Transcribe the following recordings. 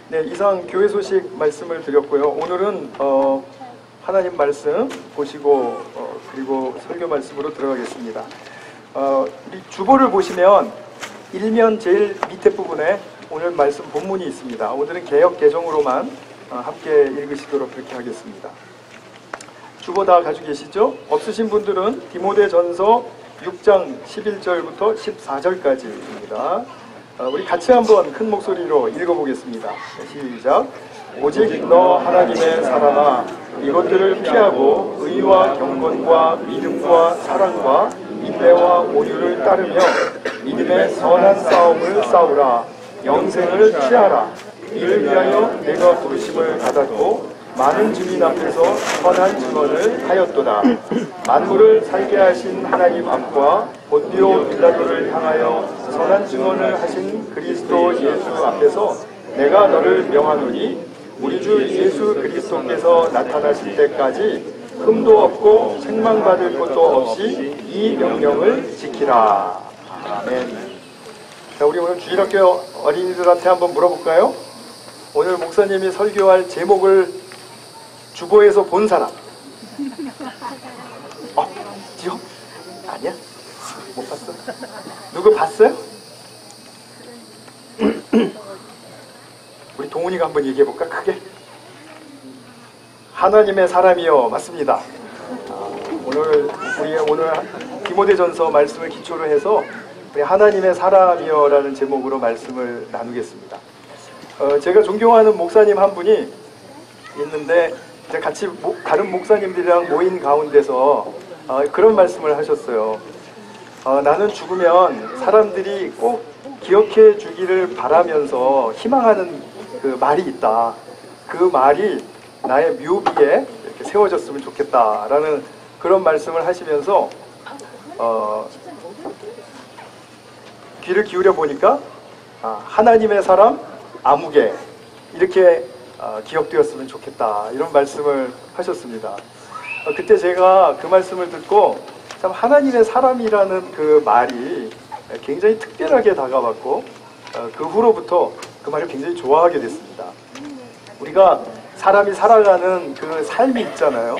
네, 이상 교회 소식 말씀을 드렸고요. 오늘은 하나님 말씀 보시고 그리고 설교 말씀으로 들어가겠습니다. 우리 주보를 보시면 일면 제일 밑에 부분에 오늘 말씀 본문이 있습니다. 오늘은 개역 개정으로만 함께 읽으시도록 그렇게 하겠습니다. 주보 다 가지고 계시죠? 없으신 분들은 디모데전서 6장 11절부터 14절까지입니다. 우리 같이 한번 큰 목소리로 읽어보겠습니다. 시작. 오직 너 하나님의 사람아, 이것들을 피하고 의와 경건과 믿음과 사랑과 인내와 온유를 따르며 믿음의 선한 싸움을 싸우라. 영생을 취하라. 이를 위하여 내가 부르심을 받았고 많은 증인 앞에서 선한 증언을 하였도다. 만물을 살게 하신 하나님 앞과 본디오 빌라도를 향하여 선한 증언을 하신 그리스도 예수 앞에서 내가 너를 명하노니 우리 주 예수 그리스도께서 나타나실 때까지 흠도 없고 책망받을 것도 없이 이 명령을 지키라. 아멘. 자, 우리 오늘 주일학교 어린이들한테 한번 물어볼까요? 오늘 목사님이 설교할 제목을 주보에서 본 사람. 지호? 아니야? 못 봤어? 누구 봤어요? 우리 동훈이가 한번 얘기해볼까? 크게. 하나님의 사람이요. 맞습니다. 오늘 디모데전서 말씀을 기초로 해서 우리 하나님의 사람이요 라는 제목으로 말씀을 나누겠습니다. 제가 존경하는 목사님 한 분이 있는데 이제 같이 다른 목사님들이랑 모인 가운데서 그런 말씀을 하셨어요. 나는 죽으면 사람들이 꼭 기억해 주기를 바라면서 희망하는 그 말이 있다. 그 말이 나의 묘비에 이렇게 세워졌으면 좋겠다라는 그런 말씀을 하시면서 귀를 기울여 보니까 하나님의 사람 아무개 이렇게 기억되었으면 좋겠다 이런 말씀을 하셨습니다. 그때 제가 그 말씀을 듣고 참 하나님의 사람이라는 그 말이 굉장히 특별하게 다가왔고 그 후로부터 그 말을 굉장히 좋아하게 됐습니다. 우리가 사람이 살아가는 그 삶이 있잖아요.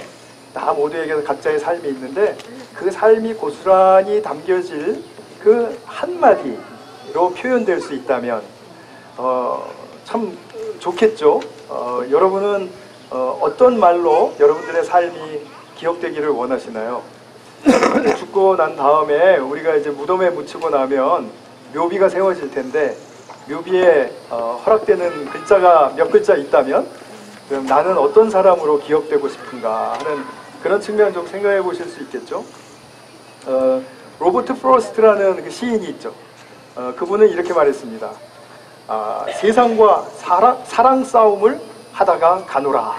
다 모두에게 각자의 삶이 있는데 그 삶이 고스란히 담겨질 그 한마디로 표현될 수 있다면 참 좋겠죠. 여러분은 어떤 말로 여러분들의 삶이 기억되기를 원하시나요? 죽고 난 다음에 우리가 이제 무덤에 묻히고 나면 묘비가 세워질 텐데 묘비에 허락되는 글자가 몇 글자 있다면 그럼 나는 어떤 사람으로 기억되고 싶은가 하는 그런 측면 좀 생각해 보실 수 있겠죠. 로버트 프로스트라는 그 시인이 있죠. 그분은 이렇게 말했습니다. 세상과 사랑 싸움을 하다가 가노라.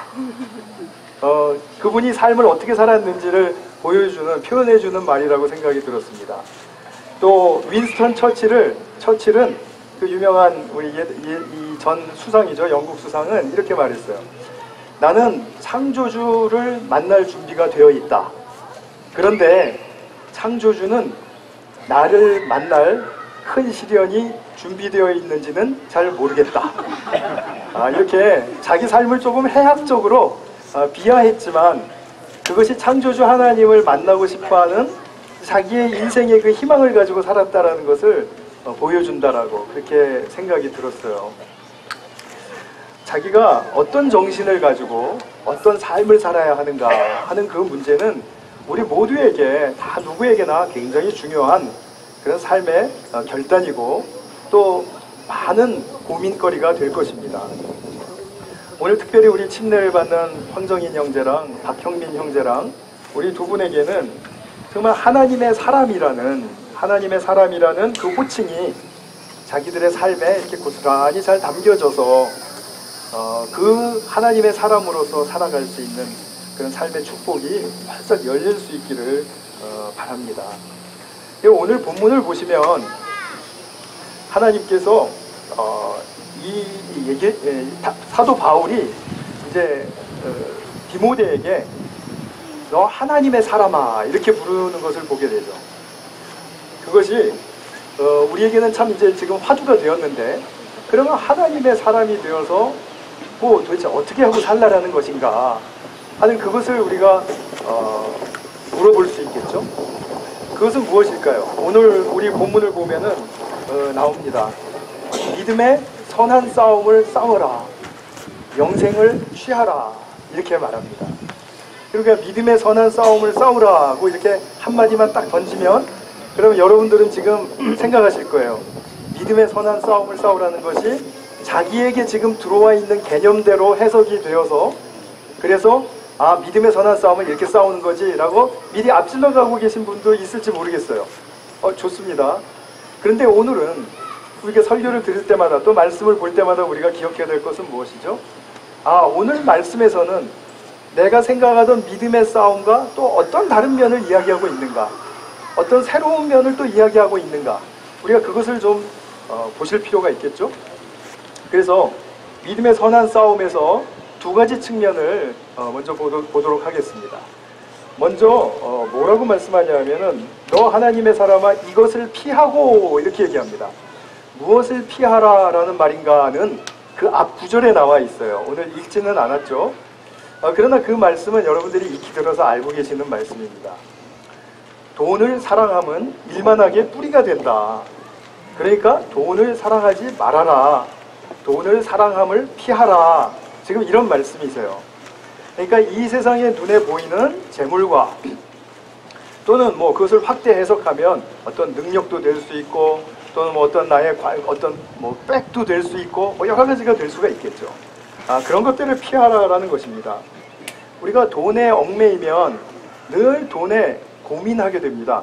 그분이 삶을 어떻게 살았는지를 보여주는, 표현해주는 말이라고 생각이 들었습니다. 또 윈스턴 처칠은 그 유명한 우리 이 전 수상이죠. 영국 수상은 이렇게 말했어요. 나는 창조주를 만날 준비가 되어 있다. 그런데 창조주는 나를 만날 큰 시련이 준비되어 있는지는 잘 모르겠다. 이렇게 자기 삶을 조금 해학적으로 비하했지만 그것이 창조주 하나님을 만나고 싶어하는 자기의 인생의 그 희망을 가지고 살았다라는 것을 보여준다라고 그렇게 생각이 들었어요. 자기가 어떤 정신을 가지고 어떤 삶을 살아야 하는가 하는 그 문제는 우리 모두에게 다 누구에게나 굉장히 중요한 그런 삶의 결단이고 또 많은 고민거리가 될 것입니다. 오늘 특별히 우리 침례를 받는 황정인 형제랑 박형민 형제랑 우리 두 분에게는 정말 하나님의 사람이라는 그 호칭이 자기들의 삶에 이렇게 고스란히 잘 담겨져서 그 하나님의 사람으로서 살아갈 수 있는 그런 삶의 축복이 활짝 열릴 수 있기를 바랍니다. 오늘 본문을 보시면 하나님께서 사도 바울이 이제 디모데에게 너 하나님의 사람아 이렇게 부르는 것을 보게 되죠. 그것이 우리에게는 참 이제 지금 화두가 되었는데 그러면 하나님의 사람이 되어서 뭐 도대체 어떻게 하고 살라라는 것인가 하는 그것을 우리가 물어볼 수 있겠죠. 그것은 무엇일까요? 오늘 우리 본문을 보면은 나옵니다. 믿음의 선한 싸움을 싸워라. 영생을 취하라. 이렇게 말합니다. 그러니까 믿음의 선한 싸움을 싸우라고 이렇게 한마디만 딱 던지면 그러면 여러분들은 지금 생각하실 거예요. 믿음의 선한 싸움을 싸우라는 것이 자기에게 지금 들어와 있는 개념대로 해석이 되어서 그래서 믿음의 선한 싸움을 이렇게 싸우는 거지 라고 미리 앞질러 가고 계신 분도 있을지 모르겠어요. 좋습니다. 그런데 오늘은 우리가 설교를 들을 때마다 또 말씀을 볼 때마다 우리가 기억해야 될 것은 무엇이죠? 오늘 말씀에서는 내가 생각하던 믿음의 싸움과 또 어떤 다른 면을 이야기하고 있는가, 어떤 새로운 면을 또 이야기하고 있는가, 우리가 그것을 좀 보실 필요가 있겠죠? 그래서 믿음의 선한 싸움에서 두 가지 측면을 먼저 보도록 하겠습니다. 먼저 뭐라고 말씀하냐면은 너 하나님의 사람아 이것을 피하고 이렇게 얘기합니다. 무엇을 피하라 라는 말인가는 그 앞 구절에 나와 있어요. 오늘 읽지는 않았죠. 그러나 그 말씀은 여러분들이 익히 들어서 알고 계시는 말씀입니다. 돈을 사랑함은 일만하게 뿌리가 된다. 그러니까 돈을 사랑하지 말아라. 돈을 사랑함을 피하라. 지금 이런 말씀이세요. 그러니까 이 세상에 눈에 보이는 재물과 또는 뭐 그것을 확대 해석하면 어떤 능력도 될 수 있고 또는 뭐 어떤 나의 어떤 뭐 백도 될 수 있고 뭐 여러 가지가 될 수가 있겠죠. 그런 것들을 피하라라는 것입니다. 우리가 돈에 얽매이면 늘 돈에 고민하게 됩니다.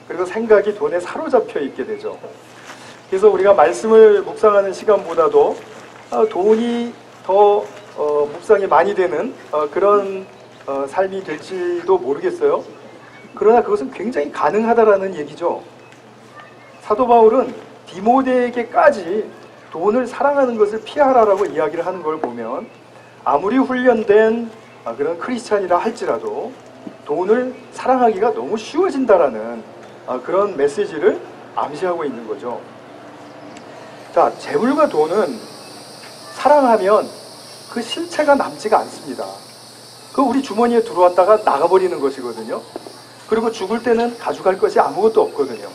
그리고 생각이 돈에 사로잡혀 있게 되죠. 그래서 우리가 말씀을 묵상하는 시간보다도 돈이 더 묵상이 많이 되는 그런 삶이 될지도 모르겠어요. 그러나 그것은 굉장히 가능하다라는 얘기죠. 사도 바울은 디모데에게까지 돈을 사랑하는 것을 피하라라고 이야기를 하는 걸 보면 아무리 훈련된 그런 크리스찬이라 할지라도 돈을 사랑하기가 너무 쉬워진다라는 그런 메시지를 암시하고 있는 거죠. 자, 재물과 돈은 사랑하면 그 실체가 남지가 않습니다. 그 우리 주머니에 들어왔다가 나가버리는 것이거든요. 그리고 죽을 때는 가져갈 것이 아무것도 없거든요.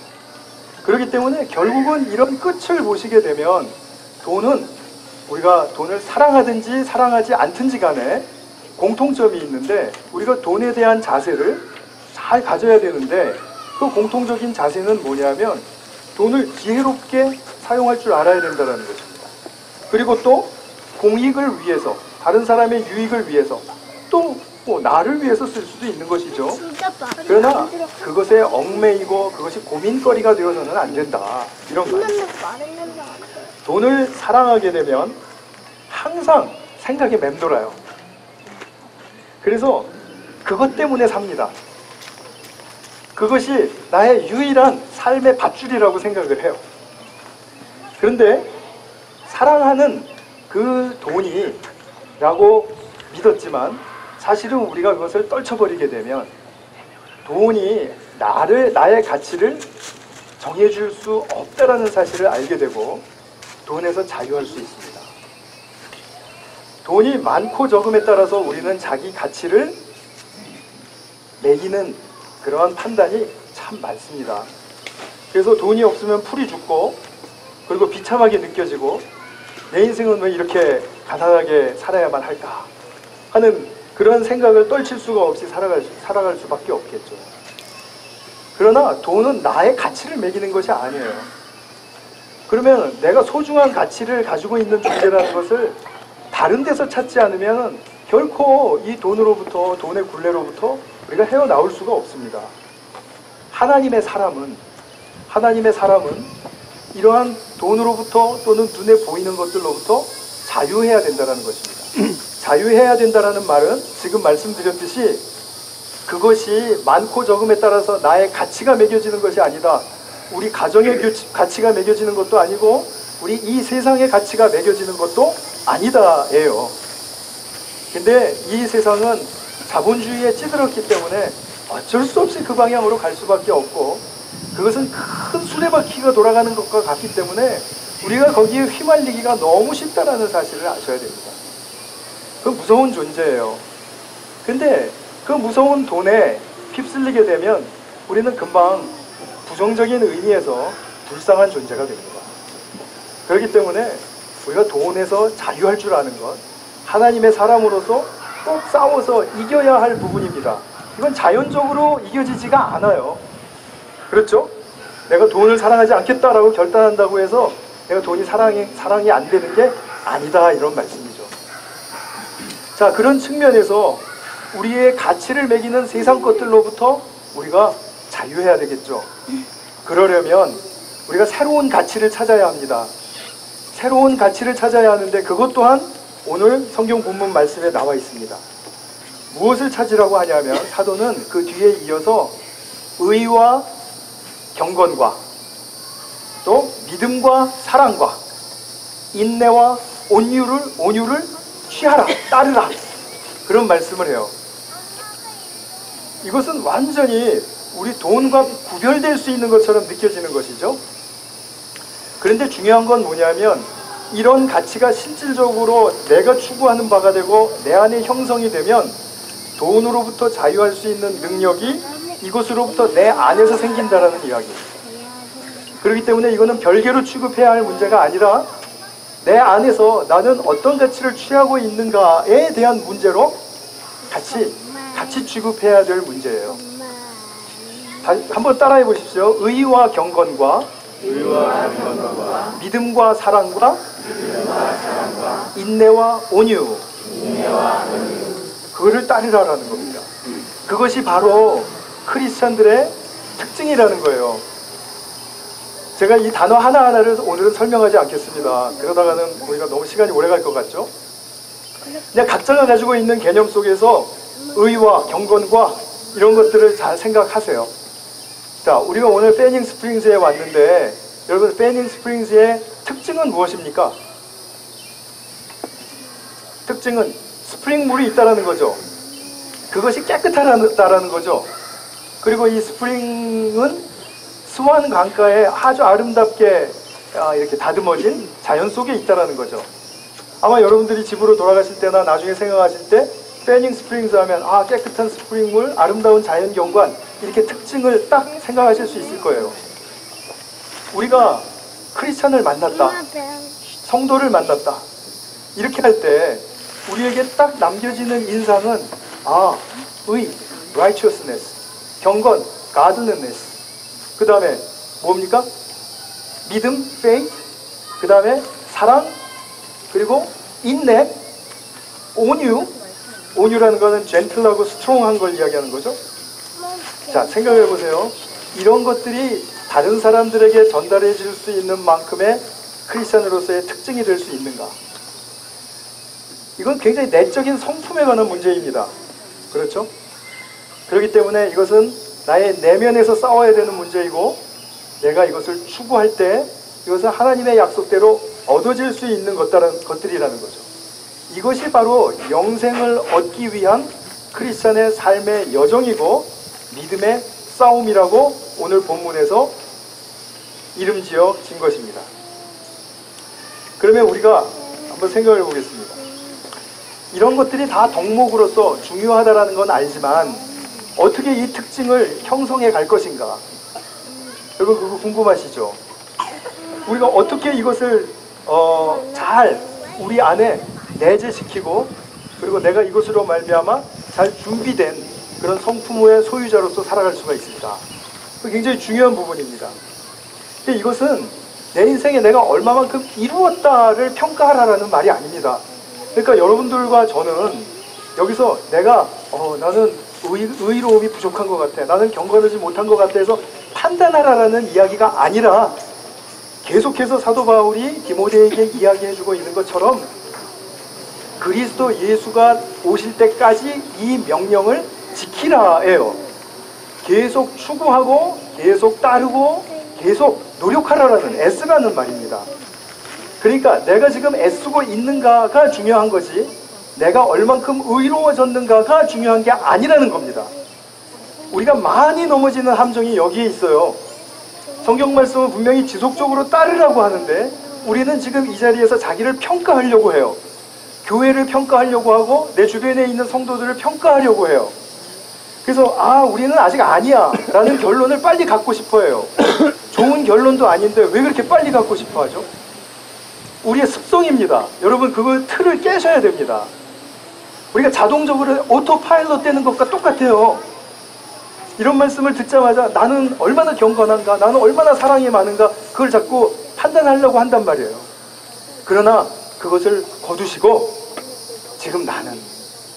그렇기 때문에 결국은 이런 끝을 보시게 되면 돈은 우리가 돈을 사랑하든지 사랑하지 않든지 간에 공통점이 있는데 우리가 돈에 대한 자세를 잘 가져야 되는데 그 공통적인 자세는 뭐냐면 돈을 지혜롭게 사용할 줄 알아야 된다는 것입니다. 그리고 또 공익을 위해서 다른 사람의 유익을 위해서 또 뭐 나를 위해서 쓸 수도 있는 것이죠. 그러나 그것에 얽매이고 그것이 고민거리가 되어서는 안 된다. 이런 거예요. 돈을 사랑하게 되면 항상 생각에 맴돌아요. 그래서 그것 때문에 삽니다. 그것이 나의 유일한 삶의 밧줄이라고 생각을 해요. 그런데 사랑하는 그 돈이라고 믿었지만 사실은 우리가 그것을 떨쳐버리게 되면 돈이 나의 가치를 정해줄 수 없다라는 사실을 알게 되고 돈에서 자유할 수 있습니다. 돈이 많고 적음에 따라서 우리는 자기 가치를 매기는 그러한 판단이 참 많습니다. 그래서 돈이 없으면 풀이 죽고 그리고 비참하게 느껴지고 내 인생은 왜 이렇게 가난하게 살아야만 할까 하는 그런 생각을 떨칠 수가 없이 살아갈 수밖에 없겠죠. 그러나 돈은 나의 가치를 매기는 것이 아니에요. 그러면 내가 소중한 가치를 가지고 있는 존재라는 것을 다른 데서 찾지 않으면 결코 이 돈으로부터 돈의 굴레로부터 우리가 헤어나올 수가 없습니다. 하나님의 사람은 이러한 돈으로부터 또는 눈에 보이는 것들로부터 자유해야 된다는 것입니다. 자유해야 된다는 말은 지금 말씀드렸듯이 그것이 많고 적음에 따라서 나의 가치가 매겨지는 것이 아니다. 우리 가정의 가치가 매겨지는 것도 아니고 우리 이 세상의 가치가 매겨지는 것도 아니다예요. 근데 이 세상은 자본주의에 찌들었기 때문에 어쩔 수 없이 그 방향으로 갈 수밖에 없고 그것은 큰 수레바퀴가 돌아가는 것과 같기 때문에 우리가 거기에 휘말리기가 너무 쉽다라는 사실을 아셔야 됩니다. 그 무서운 존재예요. 근데 그 무서운 돈에 휩쓸리게 되면 우리는 금방 부정적인 의미에서 불쌍한 존재가 됩니다. 그렇기 때문에 우리가 돈에서 자유할 줄 아는 것, 하나님의 사람으로서 꼭 싸워서 이겨야 할 부분입니다. 이건 자연적으로 이겨지지가 않아요. 그렇죠? 내가 돈을 사랑하지 않겠다라고 결단한다고 해서 내가 돈이 사랑이 안 되는 게 아니다, 이런 말씀이죠. 자, 그런 측면에서 우리의 가치를 매기는 세상 것들로부터 우리가 자유해야 되겠죠. 그러려면 우리가 새로운 가치를 찾아야 합니다. 새로운 가치를 찾아야 하는데 그것 또한 오늘 성경 본문 말씀에 나와 있습니다. 무엇을 찾으라고 하냐면 사도는 그 뒤에 이어서 의와 경건과 또 믿음과 사랑과 인내와 온유를 취하라, 따르라, 그런 말씀을 해요. 이것은 완전히 우리 돈과 구별될 수 있는 것처럼 느껴지는 것이죠. 그런데 중요한 건 뭐냐면 이런 가치가 실질적으로 내가 추구하는 바가 되고 내 안에 형성이 되면 돈으로부터 자유할 수 있는 능력이 이것으로부터 내 안에서 생긴다라는 이야기입니다. 그렇기 때문에 이거는 별개로 취급해야 할 문제가 아니라 내 안에서 나는 어떤 가치를 취하고 있는가에 대한 문제로 같이 취급해야 될 문제예요. 한번 따라해 보십시오. 의와 경건과 믿음과 사랑과 인내와 온유, 그거를 따르라라는 겁니다. 그것이 바로 크리스찬들의 특징이라는 거예요. 제가 이 단어 하나하나를 오늘은 설명하지 않겠습니다. 그러다가는 우리가 너무 시간이 오래 갈 것 같죠? 그냥 각자가 가지고 있는 개념 속에서 의와 경건과 이런 것들을 잘 생각하세요. 자, 우리가 오늘 패닝 스프링스에 왔는데 여러분, 패닝 스프링스의 특징은 무엇입니까? 특징은 스프링물이 있다라는 거죠. 그것이 깨끗하다라는 거죠. 그리고 이 스프링은 스완 강가에 아주 아름답게 이렇게 다듬어진 자연 속에 있다라는 거죠. 아마 여러분들이 집으로 돌아가실 때나 나중에 생각하실 때 패닝 스프링스 하면 깨끗한 스프링물, 아름다운 자연 경관, 이렇게 특징을 딱 생각하실 수 있을 거예요. 우리가 크리스찬을 만났다, 성도를 만났다, 이렇게 할 때 우리에게 딱 남겨지는 인상은 의, righteousness, 경건, godliness, 그 다음에 뭡니까? 믿음, faith, 그 다음에 사랑, 그리고 인내, 온유라는 거는 젠틀하고 스트롱한 걸 이야기하는 거죠. 자, 생각해 보세요. 이런 것들이 다른 사람들에게 전달해 줄 수 있는 만큼의 크리스찬으로서의 특징이 될 수 있는가? 이건 굉장히 내적인 성품에 관한 문제입니다. 그렇죠? 그렇기 때문에 이것은 나의 내면에서 싸워야 되는 문제이고, 내가 이것을 추구할 때 이것은 하나님의 약속대로 얻어질 수 있는 것들이라는 거죠. 이것이 바로 영생을 얻기 위한 크리스찬의 삶의 여정이고 믿음의 싸움이라고 오늘 본문에서 이름지어 진 것입니다. 그러면 우리가 한번 생각해 보겠습니다. 이런 것들이 다 덕목으로서 중요하다는 건 알지만 어떻게 이 특징을 형성해 갈 것인가? 여러분 그거 궁금하시죠? 우리가 어떻게 이것을 잘 우리 안에 내재시키고, 그리고 내가 이것으로 말미암아 잘 준비된 그런 성품의 소유자로서 살아갈 수가 있을까? 굉장히 중요한 부분입니다. 근데 이것은 내 인생에 내가 얼마만큼 이루었다를 평가하라는 말이 아닙니다. 그러니까 여러분들과 저는 여기서 내가 나는 의로움이 부족한 것 같아, 나는 경건하지 못한 것 같아 해서 판단하라는 이야기가 아니라, 계속해서 사도 바울이 디모데에게 이야기해주고 있는 것처럼 그리스도 예수가 오실 때까지 이 명령을 지키라예요. 계속 추구하고 계속 따르고 계속 노력하라라는, 애쓰라는 말입니다. 그러니까 내가 지금 애쓰고 있는가가 중요한 거지, 내가 얼만큼 의로워졌는가가 중요한 게 아니라는 겁니다. 우리가 많이 넘어지는 함정이 여기에 있어요. 성경 말씀은 분명히 지속적으로 따르라고 하는데 우리는 지금 이 자리에서 자기를 평가하려고 해요. 교회를 평가하려고 하고 내 주변에 있는 성도들을 평가하려고 해요. 그래서 우리는 아직 아니야 라는 결론을 빨리 갖고 싶어 해요. 좋은 결론도 아닌데 왜 그렇게 빨리 갖고 싶어 하죠? 우리의 습성입니다. 여러분, 그걸 틀을 깨셔야 됩니다. 우리가 자동적으로 오토파일럿 되는 것과 똑같아요. 이런 말씀을 듣자마자 나는 얼마나 경건한가, 나는 얼마나 사랑이 많은가, 그걸 자꾸 판단하려고 한단 말이에요. 그러나 그것을 거두시고 지금 나는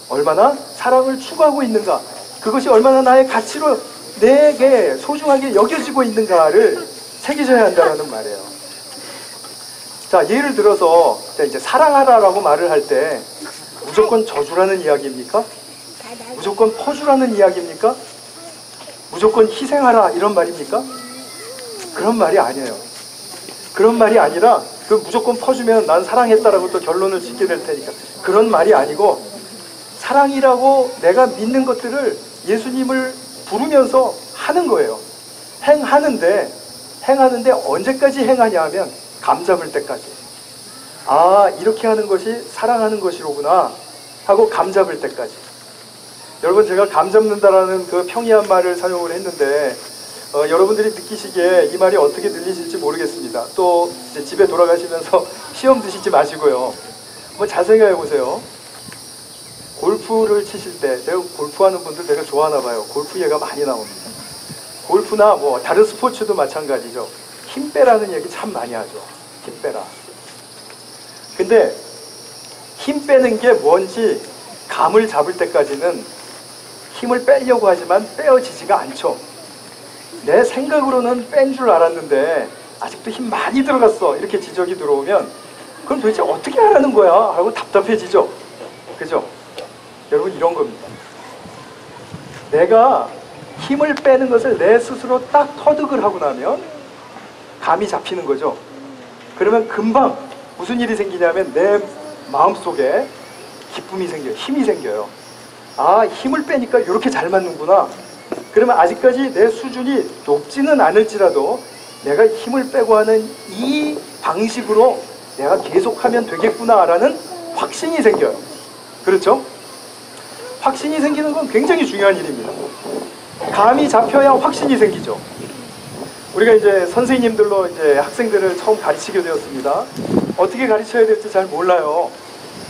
얼마나 사랑을 추구하고 있는가, 그것이 얼마나 나의 가치로 내게 소중하게 여겨지고 있는가를 새기셔야 한다는 말이에요. 자, 예를 들어서 이제 사랑하라라고 말을 할 때 무조건 저주라는 이야기입니까? 무조건 퍼주라는 이야기입니까? 무조건 희생하라 이런 말입니까? 그런 말이 아니에요. 그런 말이 아니라 그 무조건 퍼주면 난 사랑했다라고 또 결론을 짓게 될 테니까 그런 말이 아니고, 사랑이라고 내가 믿는 것들을 예수님을 부르면서 하는 거예요. 행하는데 언제까지 행하냐 하면 감 잡을 때까지. 이렇게 하는 것이 사랑하는 것이로구나 하고 감 잡을 때까지. 여러분, 제가 감 잡는다라는 그 평이한 말을 사용을 했는데 여러분들이 느끼시기에 이 말이 어떻게 들리실지 모르겠습니다. 또 이제 집에 돌아가시면서 시험 드시지 마시고요. 한번 잘 생각해 보세요. 골프를 치실 때, 제가 골프하는 분들 되게 좋아하나 봐요. 골프 얘가 많이 나옵니다. 골프나 뭐 다른 스포츠도 마찬가지죠. 힘 빼라는 얘기 참 많이 하죠. 힘 빼라. 근데 힘 빼는 게 뭔지 감을 잡을 때까지는 힘을 빼려고 하지만 빼어지지가 않죠. 내 생각으로는 뺀 줄 알았는데 아직도 힘 많이 들어갔어 이렇게 지적이 들어오면 그럼 도대체 어떻게 하라는 거야 하고 답답해지죠. 그죠? 여러분, 이런 겁니다. 내가 힘을 빼는 것을 내 스스로 딱 터득을 하고 나면 감이 잡히는 거죠. 그러면 금방 무슨 일이 생기냐면 내 마음속에 기쁨이 생겨요. 힘이 생겨요. 힘을 빼니까 이렇게 잘 맞는구나. 그러면 아직까지 내 수준이 높지는 않을지라도 내가 힘을 빼고 하는 이 방식으로 내가 계속하면 되겠구나라는 확신이 생겨요. 그렇죠? 확신이 생기는 건 굉장히 중요한 일입니다. 감이 잡혀야 확신이 생기죠. 우리가 이제 선생님들로 이제 학생들을 처음 가르치게 되었습니다. 어떻게 가르쳐야 될지 잘 몰라요.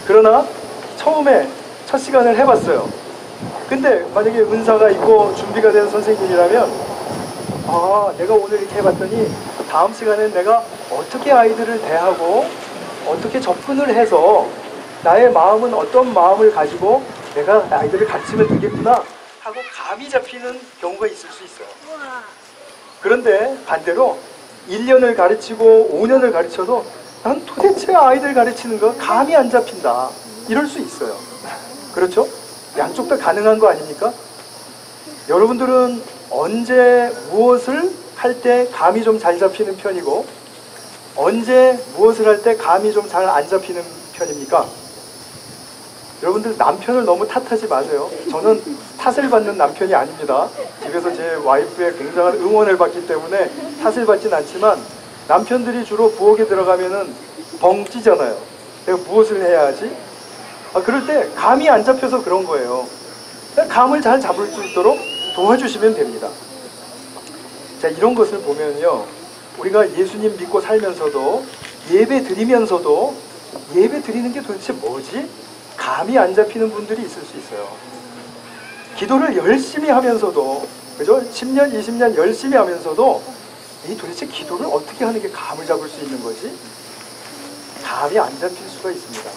그러나 처음에 첫 시간을 해봤어요. 근데 만약에 은사가 있고 준비가 된 선생님이라면 내가 오늘 이렇게 해봤더니 다음 시간엔 내가 어떻게 아이들을 대하고 어떻게 접근을 해서 나의 마음은 어떤 마음을 가지고 내가 아이들을 가르치면 되겠구나 하고 감이 잡히는 경우가 있을 수 있어요. 그런데 반대로 1년을 가르치고 5년을 가르쳐도 난 도대체 아이들 가르치는 거 감이 안 잡힌다 이럴 수 있어요. 그렇죠? 양쪽 다 가능한 거 아닙니까? 여러분들은 언제 무엇을 할 때 감이 좀 잘 잡히는 편이고 언제 무엇을 할 때 감이 좀 잘 안 잡히는 편입니까? 여러분들 남편을 너무 탓하지 마세요. 저는 탓을 받는 남편이 아닙니다. 집에서 제 와이프의 굉장한 응원을 받기 때문에 탓을 받진 않지만 남편들이 주로 부엌에 들어가면은 벙 찌잖아요. 내가 무엇을 해야 하지? 그럴 때 감이 안 잡혀서 그런 거예요. 감을 잘 잡을 수 있도록 도와주시면 됩니다. 자, 이런 것을 보면요, 우리가 예수님 믿고 살면서도 예배 드리면서도 예배 드리는 게 도대체 뭐지? 감이 안 잡히는 분들이 있을 수 있어요. 기도를 열심히 하면서도, 그죠? 10년, 20년 열심히 하면서도 이 도대체 기도를 어떻게 하는 게 감을 잡을 수 있는 거지? 감이 안 잡힐 수가 있습니다.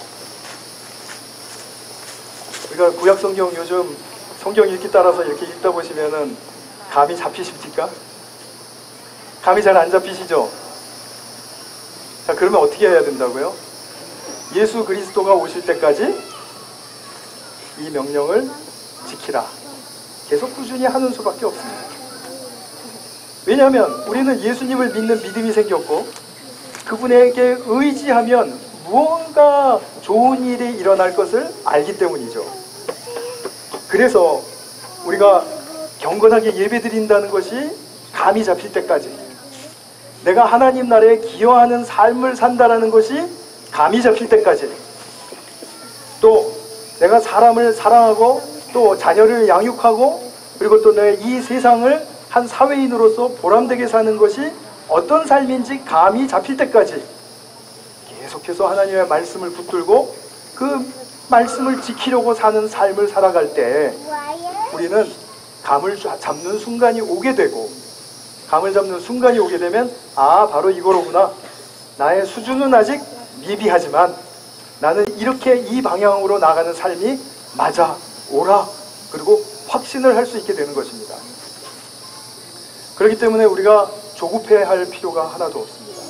우리가 구약 성경 요즘 성경 읽기 따라서 이렇게 읽다 보시면은 감이 잡히십니까? 감이 잘 안 잡히시죠? 자, 그러면 어떻게 해야 된다고요? 예수 그리스도가 오실 때까지 이 명령을 지키라. 계속 꾸준히 하는 수밖에 없습니다. 왜냐하면 우리는 예수님을 믿는 믿음이 생겼고 그분에게 의지하면 무언가 좋은 일이 일어날 것을 알기 때문이죠. 그래서 우리가 경건하게 예배드린다는 것이 감이 잡힐 때까지, 내가 하나님 나라에 기여하는 삶을 산다라는 것이 감이 잡힐 때까지, 또 내가 사람을 사랑하고 또 자녀를 양육하고 그리고 또 내 이 세상을 한 사회인으로서 보람되게 사는 것이 어떤 삶인지 감이 잡힐 때까지 계속해서 하나님의 말씀을 붙들고 그 말씀을 지키려고 사는 삶을 살아갈 때 우리는 감을 잡는 순간이 오게 되고, 감을 잡는 순간이 오게 되면 아, 바로 이거로구나. 나의 수준은 아직 미비하지만 나는 이렇게 이 방향으로 나가는 삶이 맞아, 옳아, 그리고 확신을 할 수 있게 되는 것입니다. 그렇기 때문에 우리가 조급해할 필요가 하나도 없습니다.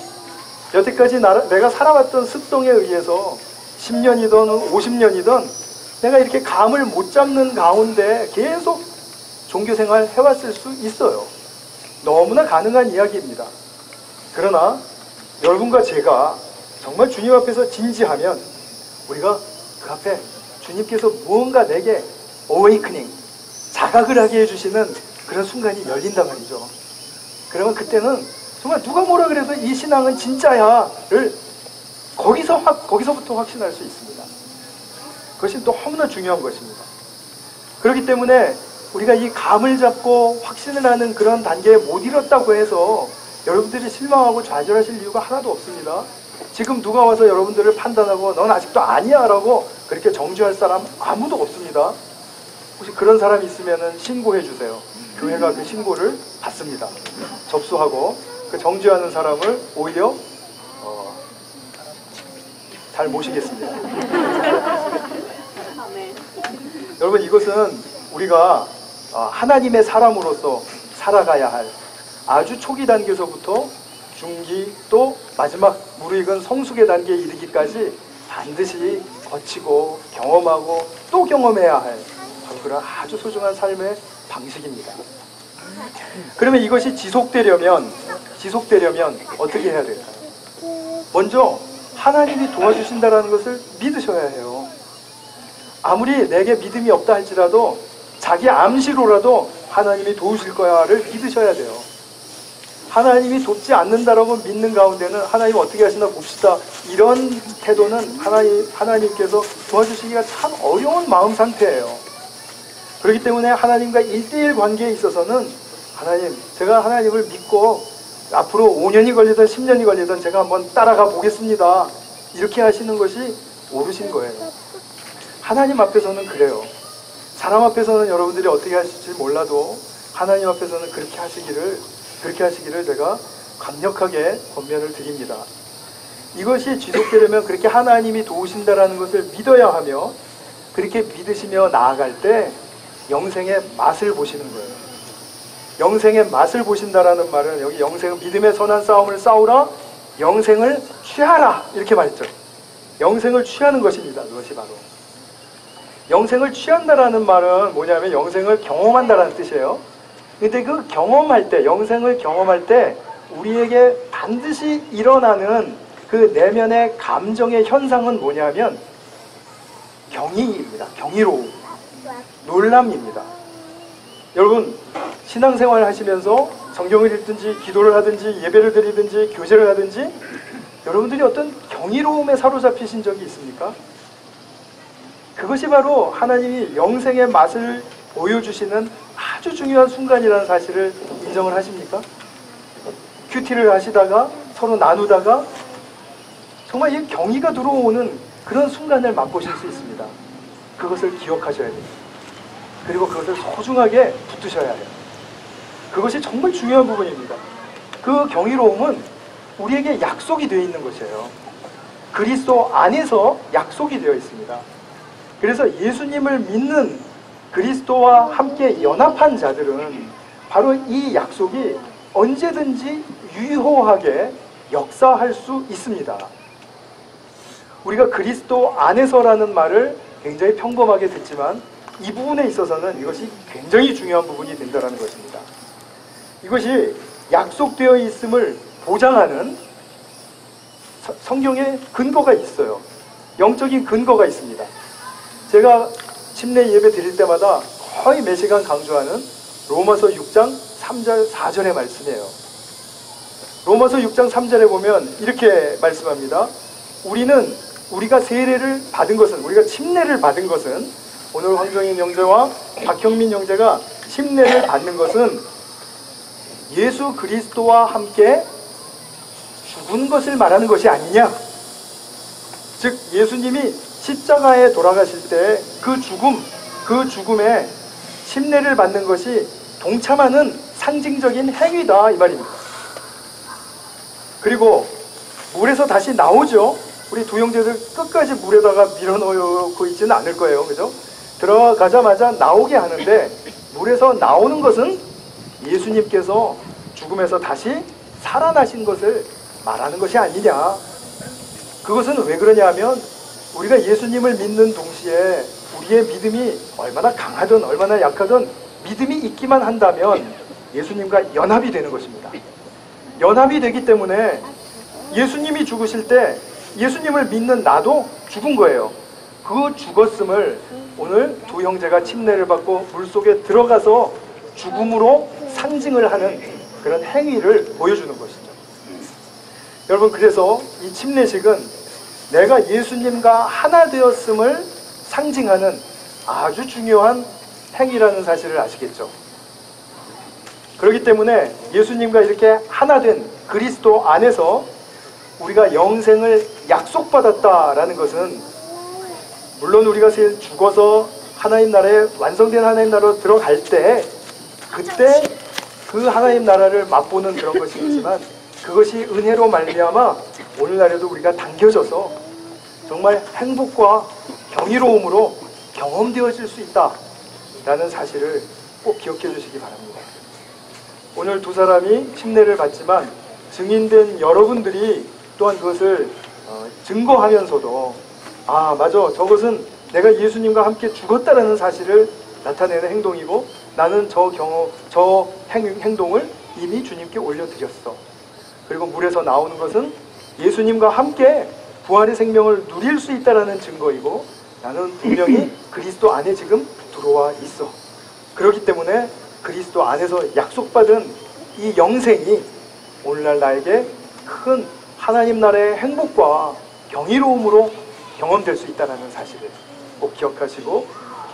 여태까지 내가 살아왔던 습성에 의해서 10년이든 50년이든 내가 이렇게 감을 못 잡는 가운데 계속 종교생활 해왔을 수 있어요. 너무나 가능한 이야기입니다. 그러나 여러분과 제가 정말 주님 앞에서 진지하면 우리가 그 앞에 주님께서 무언가 내게 어웨이크닝, 자각을 하게 해주시는 그런 순간이 열린단 말이죠. 그러면 그때는 정말 누가 뭐라 그래도 이 신앙은 진짜야를 거기서부터 확신할 수 있습니다. 그것이 또 너무나 중요한 것입니다. 그렇기 때문에 우리가 이 감을 잡고 확신을 하는 그런 단계에 못 이뤘다고 해서 여러분들이 실망하고 좌절하실 이유가 하나도 없습니다. 지금 누가 와서 여러분들을 판단하고 넌 아직도 아니야 라고 그렇게 정죄할 사람 아무도 없습니다. 혹시 그런 사람이 있으면 신고해 주세요. 교회가 그 신고를 받습니다. 접수하고 그 정죄하는 사람을 오히려 잘 모시겠습니다. 여러분, 이것은 우리가 하나님의 사람으로서 살아가야 할 아주 초기 단계에서부터 중기 또 마지막 무르익은 성숙의 단계에 이르기까지 반드시 거치고 경험하고 또 경험해야 할 바로 그런 아주 소중한 삶의 방식입니다. 그러면 이것이 지속되려면 어떻게 해야 될까요? 먼저 하나님이 도와주신다는 것을 믿으셔야 해요. 아무리 내게 믿음이 없다 할지라도 자기 암시로라도 하나님이 도우실 거야를 믿으셔야 돼요. 하나님이 돕지 않는다라고 믿는 가운데는 하나님 어떻게 하시나 봅시다, 이런 태도는 하나님께서 도와주시기가 참 어려운 마음 상태예요. 그렇기 때문에 하나님과 1대1 관계에 있어서는 하나님, 제가 하나님을 믿고 앞으로 5년이 걸리든 10년이 걸리든 제가 한번 따라가 보겠습니다, 이렇게 하시는 것이 옳으신 거예요. 하나님 앞에서는 그래요. 사람 앞에서는 여러분들이 어떻게 하실지 몰라도 하나님 앞에서는 그렇게 하시기를 제가 강력하게 권면을 드립니다. 이것이 지속되려면 그렇게 하나님이 도우신다라는 것을 믿어야 하며, 그렇게 믿으시며 나아갈 때 영생의 맛을 보시는 거예요. 영생의 맛을 보신다라는 말은, 여기 영생은 믿음의 선한 싸움을 싸우라, 영생을 취하라, 이렇게 말했죠. 영생을 취하는 것입니다. 그것이 바로 영생을 취한다라는 말은 뭐냐면 영생을 경험한다라는 뜻이에요. 근데 그 경험할 때, 영생을 경험할 때 우리에게 반드시 일어나는 그 내면의 감정의 현상은 뭐냐면 경의입니다. 경이로움, 놀람입니다. 여러분, 신앙생활 하시면서 성경을 읽든지 기도를 하든지 예배를 드리든지 교제를 하든지 여러분들이 어떤 경이로움에 사로잡히신 적이 있습니까? 그것이 바로 하나님이 영생의 맛을 보여주시는 아주 중요한 순간이라는 사실을 인정을 하십니까? 큐티를 하시다가 서로 나누다가 정말 이 경의가 들어오는 그런 순간을 맛보실 수 있습니다. 그것을 기억하셔야 돼요. 그리고 그것을 소중하게 붙드셔야 해요. 그것이 정말 중요한 부분입니다. 그 경이로움은 우리에게 약속이 되어 있는 것이에요. 그리스도 안에서 약속이 되어 있습니다. 그래서 예수님을 믿는 그리스도와 함께 연합한 자들은 바로 이 약속이 언제든지 유효하게 역사할 수 있습니다. 우리가 그리스도 안에서라는 말을 굉장히 평범하게 듣지만 이 부분에 있어서는 이것이 굉장히 중요한 부분이 된다는 것입니다. 이것이 약속되어 있음을 보장하는 성경의 근거가 있어요. 영적인 근거가 있습니다. 제가 침례 예배 드릴 때마다 거의 매 시간 강조하는 로마서 6장 3절 4절의 말씀이에요. 로마서 6장 3절에 보면 이렇게 말씀합니다. 우리가 세례를 받은 것은, 우리가 침례를 받은 것은, 오늘 황정인 형제와 박형민 형제가 침례를 받는 것은 예수 그리스도와 함께 죽은 것을 말하는 것이 아니냐. 즉 예수님이 십자가에 돌아가실 때 그 죽음에 침례를 받는 것이 동참하는 상징적인 행위다, 이 말입니다. 그리고 물에서 다시 나오죠. 우리 두 형제들 끝까지 물에다가 밀어넣고 있지는 않을 거예요, 그죠? 들어가자마자 나오게 하는데, 물에서 나오는 것은 예수님께서 죽음에서 다시 살아나신 것을 말하는 것이 아니냐. 그것은 왜 그러냐 하면, 우리가 예수님을 믿는 동시에 우리의 믿음이 얼마나 강하든 얼마나 약하든 믿음이 있기만 한다면 예수님과 연합이 되는 것입니다. 연합이 되기 때문에 예수님이 죽으실 때 예수님을 믿는 나도 죽은 거예요. 그 죽었음을 오늘 두 형제가 침례를 받고 물속에 들어가서 죽음으로 상징을 하는 그런 행위를 보여주는 것이죠. 여러분, 그래서 이 침례식은 내가 예수님과 하나 되었음을 상징하는 아주 중요한 행위라는 사실을 아시겠죠? 그렇기 때문에 예수님과 이렇게 하나 된 그리스도 안에서 우리가 영생을 약속받았다라는 것은, 물론 우리가 죽어서 하나님 나라에, 완성된 하나님 나라로 들어갈 때 그때 그 하나님 나라를 맛보는 그런 것이 있지만, 그것이 은혜로 말미암아 오늘날에도 우리가 당겨져서 정말 행복과 경이로움으로 경험되어질 수 있다라는 사실을 꼭 기억해 주시기 바랍니다. 오늘 두 사람이 침례를 받지만 증인된 여러분들이 또한 그것을 증거하면서도, 아 맞아, 저것은 내가 예수님과 함께 죽었다라는 사실을 나타내는 행동이고, 나는 저 행동을 이미 주님께 올려드렸어. 그리고 물에서 나오는 것은 예수님과 함께 부활의 생명을 누릴 수 있다라는 증거이고, 나는 분명히 그리스도 안에 지금 들어와 있어. 그렇기 때문에 그리스도 안에서 약속받은 이 영생이 오늘날 나에게 큰 하나님 나라의 행복과 경이로움으로 경험될 수 있다는 사실을 꼭 기억하시고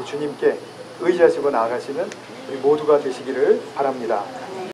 주님께 의지하시고 나아가시는 우리 모두가 되시기를 바랍니다.